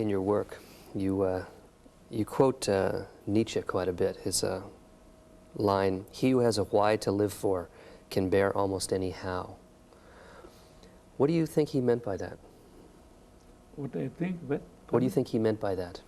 in your work, you quote Nietzsche quite a bit. His line, "He who has a why to live for can bear almost any how." What do you think he meant by that? What I think? What do you think he meant by that?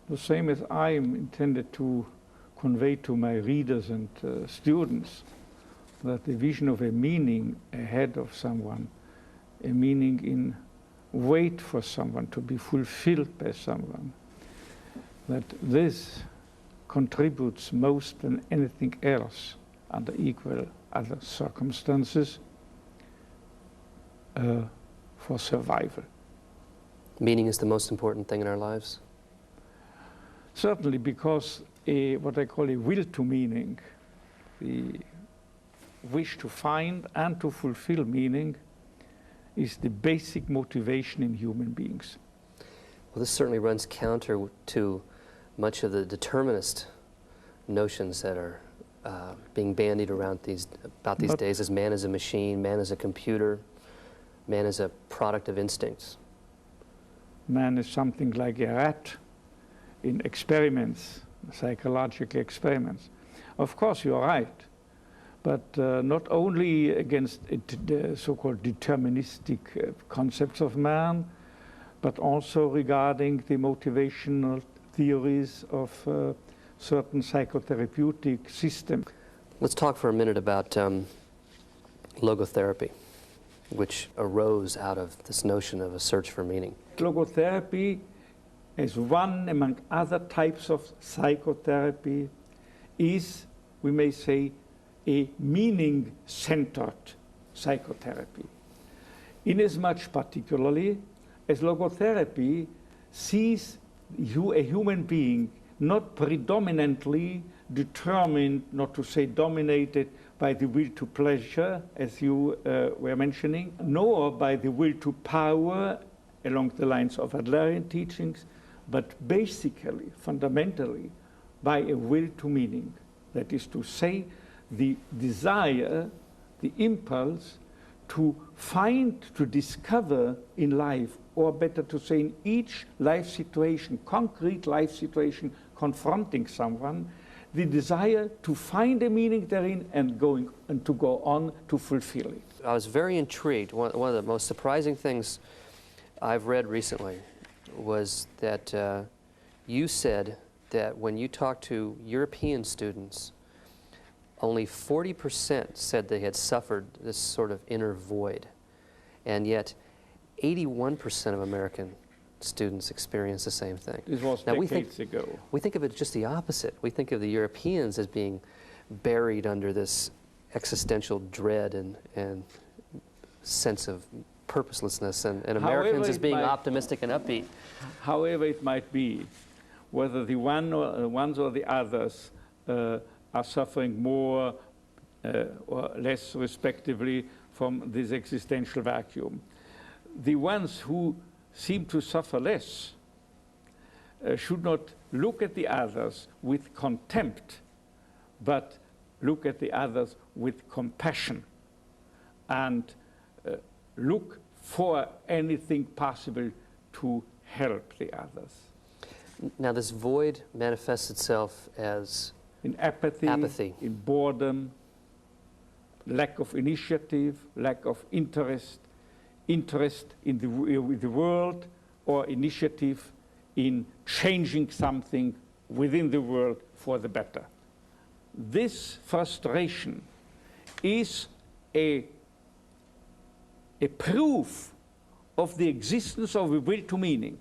The same as I am intended to convey to my readers and students, that the vision of a meaning ahead of someone, a meaning in wait for someone, to be fulfilled by someone, that this contributes most than anything else under equal other circumstances for survival. Meaning is the most important thing in our lives? Certainly, because what I call a will to meaning, the wish to find and to fulfill meaning, is the basic motivation in human beings. Well, this certainly runs counter to much of the determinist notions that are being bandied around these days, as man is a machine, man is a computer, man is a product of instincts. Man is something like a rat in experiments, psychological experiments. Of course, you are right, but not only against the so-called deterministic concepts of man, but also regarding the motivational theories of certain psychotherapeutic systems. Let's talk for a minute about logotherapy, which arose out of this notion of a search for meaning. Logotherapy, as one among other types of psychotherapy, is, we may say, a meaning-centered psychotherapy. Inasmuch particularly as logotherapy sees a human being not predominantly determined, not to say dominated, by the will to pleasure, as you were mentioning, nor by the will to power along the lines of Adlerian teachings, but basically, fundamentally, by a will to meaning. That is to say, the desire, the impulse to find, to discover in life, or better to say in each life situation, concrete life situation confronting someone, the desire to find a meaning therein and to go on to fulfill it. I was very intrigued. One of the most surprising things I've read recently was that you said that when you talked to European students, only 40% said they had suffered this sort of inner void, and yet 81% of American students experience the same thing. This was decades ago. We think of it just the opposite. We think of the Europeans as being buried under this existential dread and sense of purposelessness, and Americans as being optimistic and upbeat. However it might be, whether the ones or the others are suffering more or less, respectively, from this existential vacuum. The ones who seem to suffer less should not look at the others with contempt, but look at the others with compassion and look for anything possible to help the others. Now, this void manifests itself as in apathy, in boredom, lack of initiative, lack of interest in the world, or initiative in changing something within the world for the better. This frustration is a proof of the existence of a will to meaning.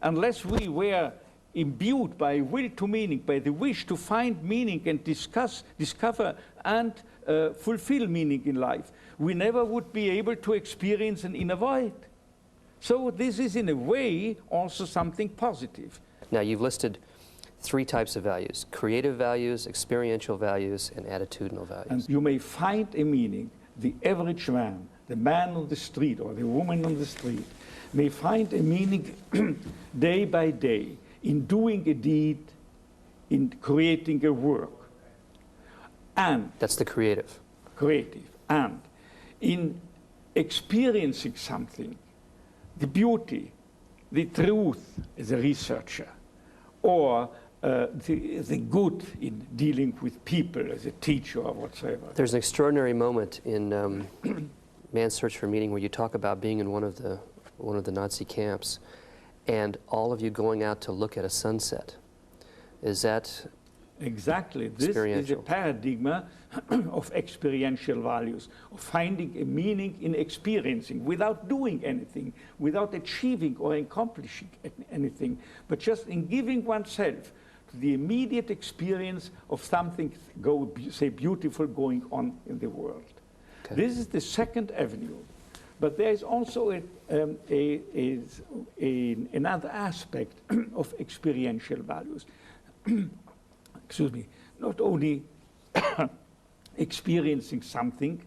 Unless we were imbued by will to meaning, by the wish to find meaning and discover and fulfill meaning in life, we never would be able to experience an inner void. So this is, in a way, also something positive. Now, you've listed 3 types of values: creative values, experiential values, and attitudinal values. And you may find a meaning. The average man, the man on the street or the woman on the street, may find a meaning day by day in doing a deed, in creating a work. And that's the creative. Creative. And in experiencing something, the beauty, the truth as a researcher, or the good in dealing with people as a teacher or whatsoever. There's an extraordinary moment in Man's Search for Meaning where you talk about being in one of the Nazi camps and all of you going out to look at a sunset. Is that exactly? This is a paradigm of experiential values, of finding a meaning in experiencing without doing anything, without achieving or accomplishing anything, but just in giving oneself to the immediate experience of something, say, beautiful going on in the world. Okay. This is the second avenue. But there is also another aspect of experiential values. Excuse me, not only experiencing something,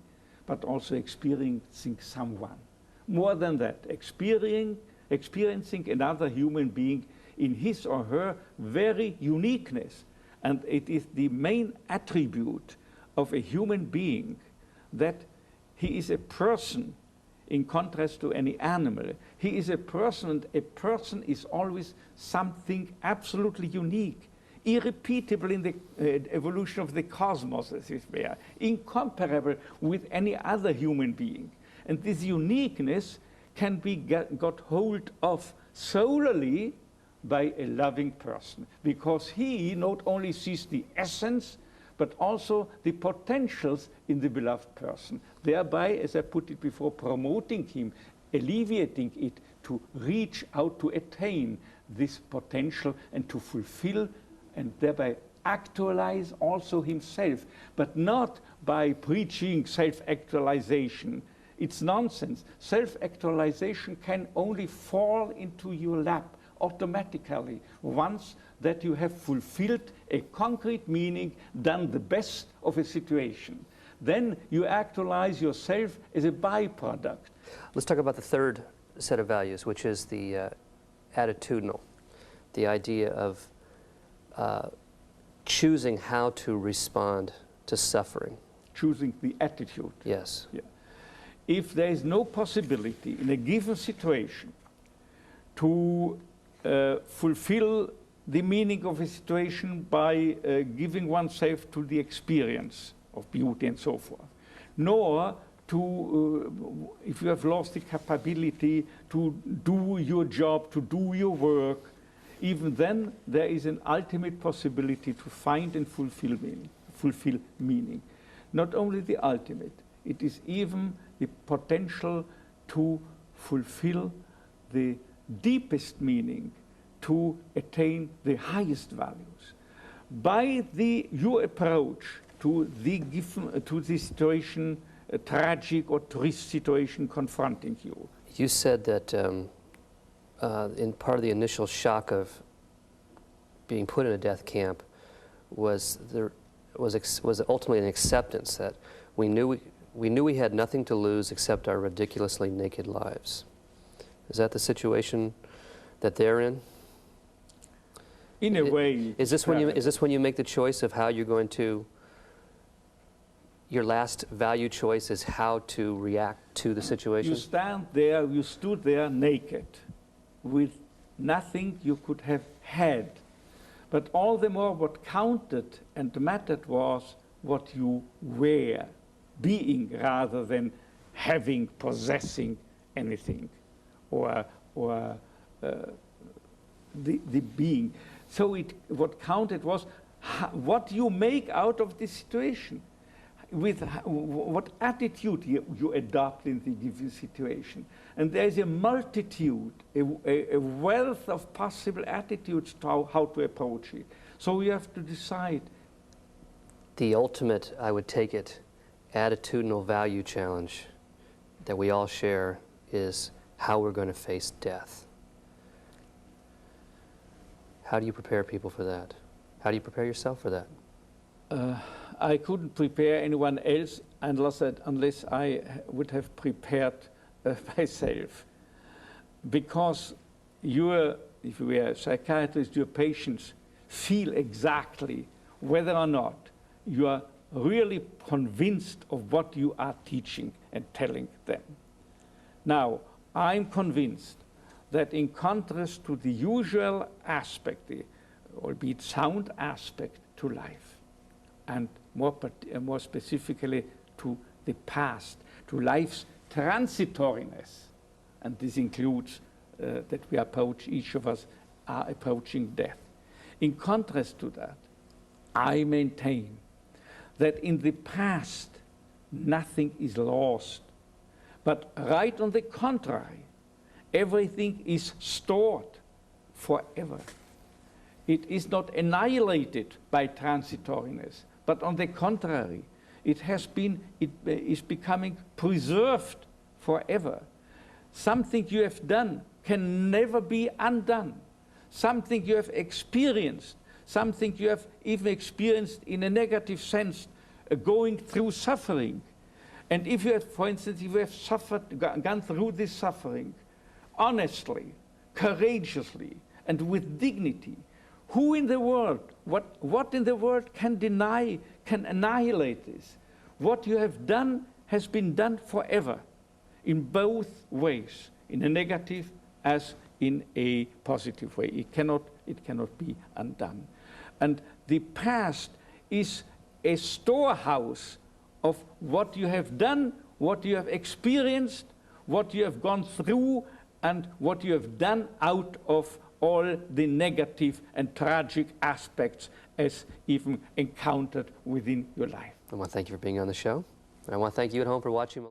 but also experiencing someone. More than that, experiencing another human being in his or her very uniqueness. And it is the main attribute of a human being that he is a person in contrast to any animal. He is a person, and a person is always something absolutely unique, irrepeatable in the evolution of the cosmos, as it were, incomparable with any other human being. And this uniqueness can be got hold of solely by a loving person, because he not only sees the essence, but also the potentials in the beloved person, thereby, as I put it before, promoting him, alleviating it to reach out to attain this potential and to fulfill and thereby actualize also himself, but not by preaching self-actualization. It's nonsense. Self-actualization can only fall into your lap automatically once that you have fulfilled a concrete meaning, done the best of a situation. Then you actualize yourself as a byproduct. Let's talk about the third set of values, which is the attitudinal, the idea of choosing how to respond to suffering. Choosing the attitude. Yes. Yeah. If there is no possibility in a given situation to fulfill the meaning of a situation by giving oneself to the experience of beauty and so forth, nor to, if you have lost the capability to do your job, to do your work, even then there is an ultimate possibility to find and fulfill meaning. Not only the ultimate, it is even the potential to fulfill the deepest meaning, to attain the highest values. By your approach to the situation, a tragic or triste situation confronting you. You said that in part of the initial shock of being put in a death camp was ultimately an acceptance that we knew we had nothing to lose except our ridiculously naked lives. Is that the situation that they're in? In a way. Is this when you make the choice of how you're going to? Your last value choice is how to react to the situation? You stood there naked, with nothing you could have had. But all the more what counted and mattered was what you were, being rather than having, possessing anything, or the being. So what counted was what you make out of this situation, with what attitude you adopt in the given situation. And there is a multitude, a wealth of possible attitudes to how to approach it. So you have to decide. The ultimate, I would take it, attitudinal value challenge that we all share is how we're going to face death. How do you prepare people for that? How do you prepare yourself for that? I couldn't prepare anyone else unless I would have prepared myself. Because if you are a psychiatrist, your patients feel exactly whether or not you are really convinced of what you are teaching and telling them. Now, I'm convinced that in contrast to the usual aspect, the albeit sound aspect to life, and more specifically to the past, to life's transitoriness, and this includes that we approach, each of us are approaching death. In contrast to that, I maintain that in the past, nothing is lost, but right on the contrary, everything is stored forever. It is not annihilated by transitoriness, but on the contrary, it is becoming preserved forever. Something you have done can never be undone. Something you have experienced, something you have even experienced in a negative sense, going through suffering. And if you have, for instance, if you have suffered, gone through this suffering, honestly, courageously, and with dignity, who in the world, what in the world can deny, can annihilate this? What you have done has been done forever, in both ways, in a negative as in a positive way. It cannot be undone. And the past is a storehouse of what you have done, what you have experienced, what you have gone through, and what you have done out of all the negative and tragic aspects as even encountered within your life. I want to thank you for being on the show. And I want to thank you at home for watching.